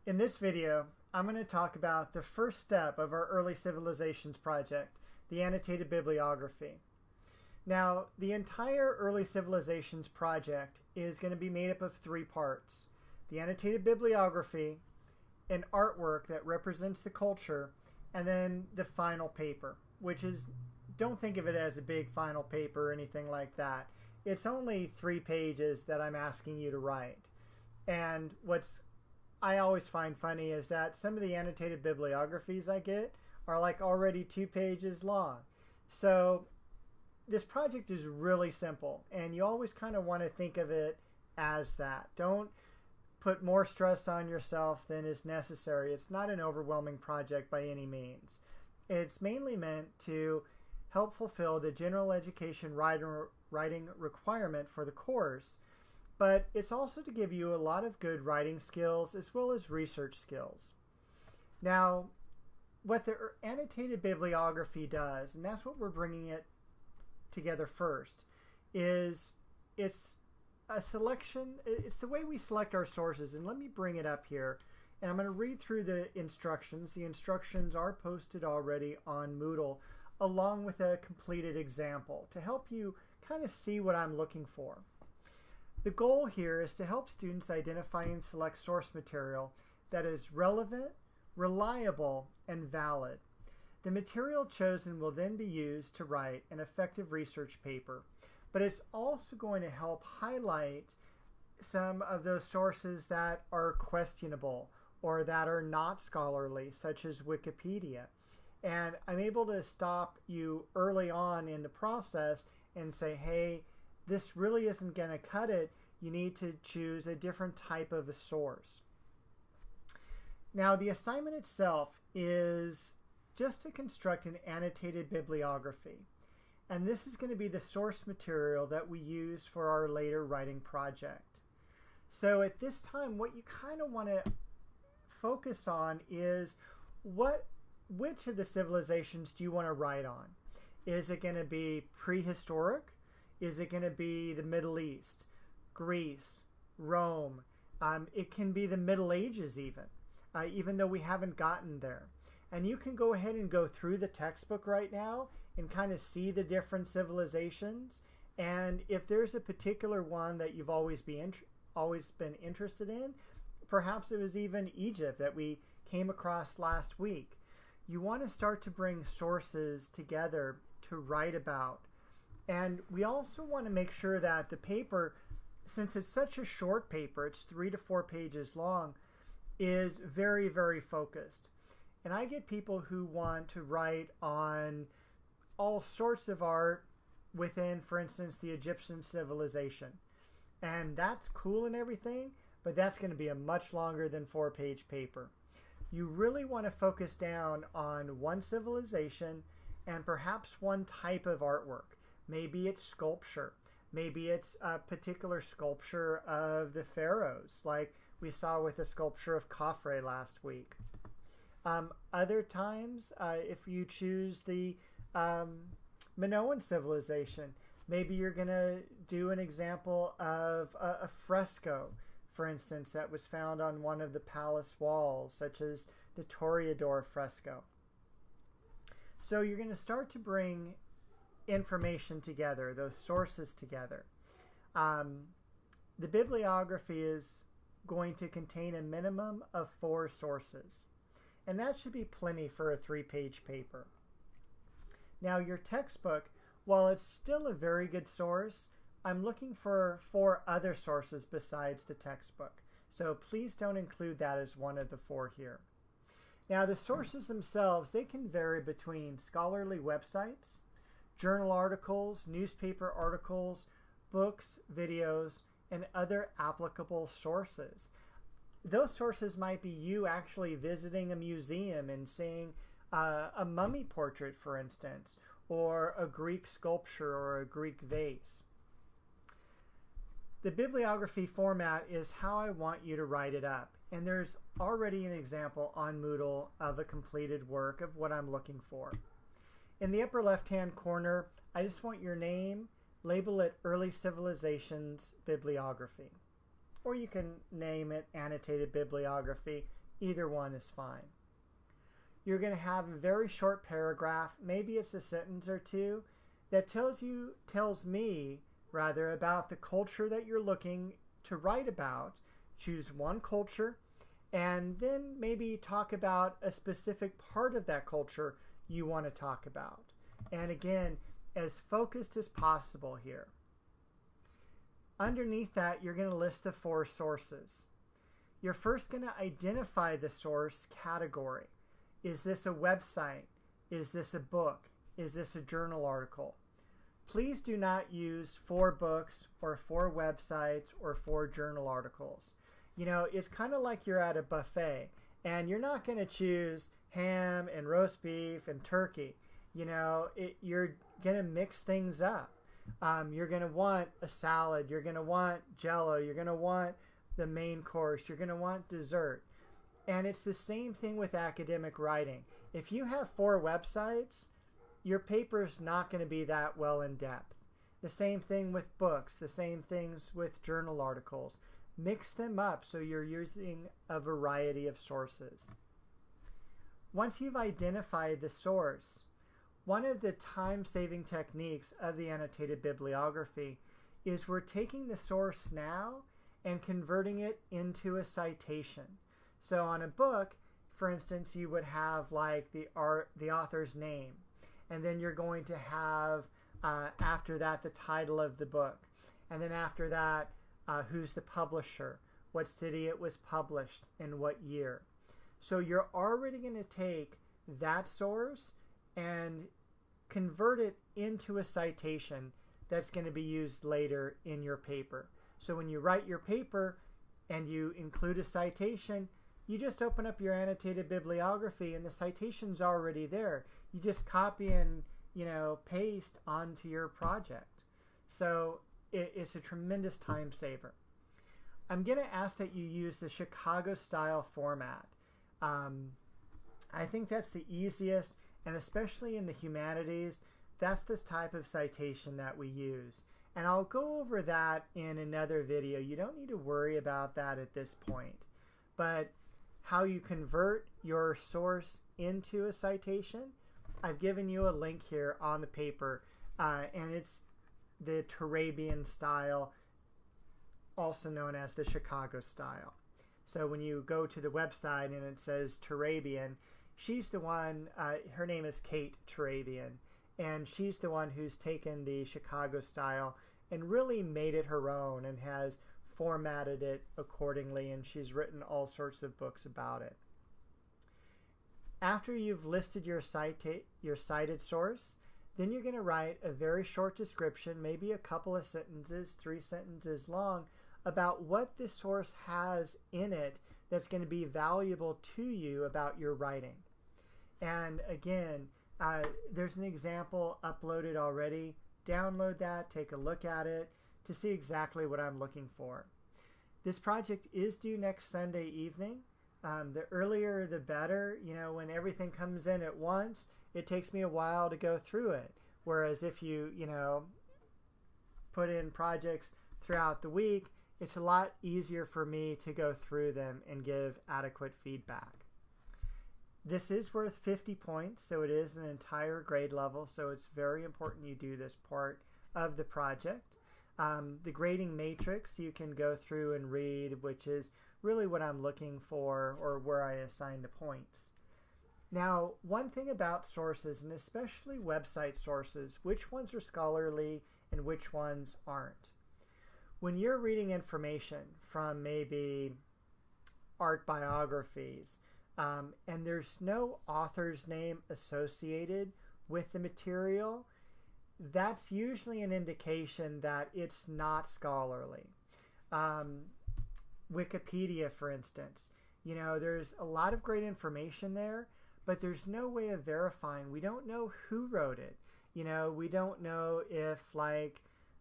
In this video, I'm going to talk about the first step of our Early Civilizations project, the annotated bibliography. Now, the entire Early Civilizations project is going to be made up of three parts: the annotated bibliography, an artwork that represents the culture, and then the final paper, which is, don't think of it as a big final paper or anything like that. It's only 3 pages that I'm asking you to write. And what's I always find funny is that some of the annotated bibliographies I get are like already 2 pages long. So this project is really simple, and you always kind of want to think of it as that. Don't put more stress on yourself than is necessary. It's not an overwhelming project by any means. It's mainly meant to help fulfill the general education writing requirement for the course, but it's also to give you a lot of good writing skills as well as research skills. Now, what the annotated bibliography does, and that's what we're bringing it together first, is it's a selection. It's the way we select our sources. And let me bring it up here, and I'm going to read through the instructions. The instructions are posted already on Moodle, along with a completed example to help you kind of see what I'm looking for. The goal here is to help students identify and select source material that is relevant, reliable, and valid. The material chosen will then be used to write an effective research paper, but it's also going to help highlight some of those sources that are questionable or that are not scholarly, such as Wikipedia. And I'm able to stop you early on in the process and say, hey, this really isn't going to cut it. You need to choose a different type of a source. Now, the assignment itself is just to construct an annotated bibliography. And this is going to be the source material that we use for our later writing project. So at this time, what you kind of want to focus on is which of the civilizations do you want to write on? Is it going to be prehistoric? Is it going to be the Middle East, Greece, Rome? It can be the Middle Ages even though we haven't gotten there. And you can go ahead and go through the textbook right now and kind of see the different civilizations. And if there's a particular one that you've always been interested in, perhaps it was even Egypt that we came across last week. You want to start to bring sources together to write about. And we also want to make sure that the paper, since it's such a short paper, it's 3 to 4 pages long, is very, very focused. And I get people who want to write on all sorts of art within, for instance, the Egyptian civilization. And that's cool and everything, but that's going to be a much longer than 4-page paper. You really want to focus down on one civilization and perhaps one type of artwork. Maybe it's sculpture. Maybe it's a particular sculpture of the pharaohs, like we saw with the sculpture of Khafre last week. Other times, if you choose the Minoan civilization, maybe you're going to do an example of a fresco, for instance, that was found on one of the palace walls, such as the Toreador fresco. So you're going to start to bring information together, those sources together. The bibliography is going to contain a minimum of 4 sources, and that should be plenty for a 3-page paper. Now, your textbook, while it's still a very good source, I'm looking for 4 other sources besides the textbook, so please don't include that as one of the 4 here. Now, the sources themselves, they can vary between scholarly websites, journal articles, newspaper articles, books, videos, and other applicable sources. Those sources might be you actually visiting a museum and seeing a mummy portrait, for instance, or a Greek sculpture or a Greek vase. The bibliography format is how I want you to write it up. And there's already an example on Moodle of a completed work of what I'm looking for. In the upper left-hand corner, I just want your name, label it Early Civilizations Bibliography. Or you can name it Annotated Bibliography. Either one is fine. You're going to have a very short paragraph, maybe it's a sentence or two, that tells me about the culture that you're looking to write about. Choose one culture, and then maybe talk about a specific part of that culture you want to talk about. And again, as focused as possible here. Underneath that, you're going to list the 4 sources. You're first going to identify the source category. Is this a website? Is this a book? Is this a journal article? Please do not use 4 books or 4 websites or 4 journal articles. You know, it's kind of like you're at a buffet and you're not going to choose ham and roast beef and turkey. You know, you're going to mix things up. You're going to want a salad. You're going to want jello. You're going to want the main course. You're going to want dessert. And it's the same thing with academic writing. If you have 4 websites, your paper's not going to be that well in depth. The same thing with books, the same things with journal articles. Mix them up so you're using a variety of sources. Once you've identified the source, one of the time-saving techniques of the annotated bibliography is we're taking the source now and converting it into a citation. So on a book, for instance, you would have like the author's name, and then you're going to have after that the title of the book, and then after that who's the publisher, what city it was published, and what year. So you're already going to take that source and convert it into a citation that's going to be used later in your paper. So when you write your paper and you include a citation, you just open up your annotated bibliography and the citation's already there. You just copy and paste onto your project. So it's a tremendous time saver. I'm going to ask that you use the Chicago style format. I think that's the easiest, and especially in the humanities, that's the type of citation that we use. And I'll go over that in another video. You don't need to worry about that at this point. But how you convert your source into a citation, I've given you a link here on the paper, and it's the Turabian style, also known as the Chicago style. So when you go to the website and it says Turabian, she's the one, her name is Kate Turabian, and she's the one who's taken the Chicago style and really made it her own and has formatted it accordingly, and she's written all sorts of books about it. After you've listed your cited source, then you're going to write a very short description, maybe a couple of sentences, 3 sentences long, about what this source has in it that's going to be valuable to you about your writing. And again, there's an example uploaded already. Download that, take a look at it to see exactly what I'm looking for. This project is due next Sunday evening. The earlier the better. When everything comes in at once, it takes me a while to go through it. Whereas if you, put in projects throughout the week, it's a lot easier for me to go through them and give adequate feedback. This is worth 50 points, so it is an entire grade level, so it's very important you do this part of the project. The grading matrix you can go through and read, which is really what I'm looking for, or where I assign the points. Now, one thing about sources, and especially website sources, which ones are scholarly and which ones aren't. When you're reading information from maybe art biographies, and there's no author's name associated with the material, that's usually an indication that it's not scholarly. Wikipedia, for instance, there's a lot of great information there, but there's no way of verifying. We don't know who wrote it. We don't know if, like,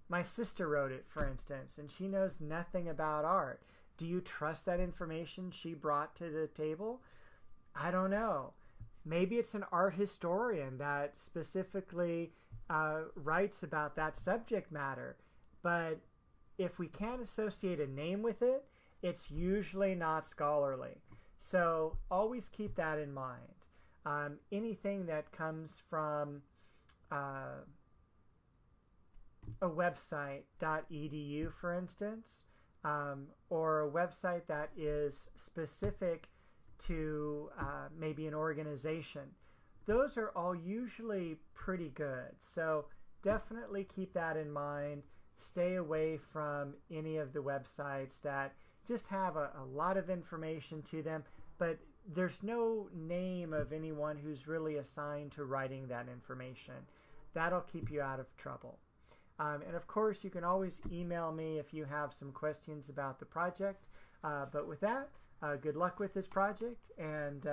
my sister wrote it, for instance, and she knows nothing about art. Do you trust that information she brought to the table? I don't know. Maybe it's an art historian that specifically writes about that subject matter. But if we can't associate a name with it, it's usually not scholarly. So always keep that in mind. Anything that comes from a website, .edu for instance, or a website that is specific to maybe an organization, those are all usually pretty good. So definitely keep that in mind. Stay away from any of the websites that just have a lot of information to them, but there's no name of anyone who's really assigned to writing that information. That'll keep you out of trouble. And of course, you can always email me if you have some questions about the project. But with that, good luck with this project, and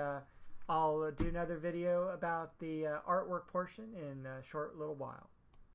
I'll do another video about the artwork portion in a short little while.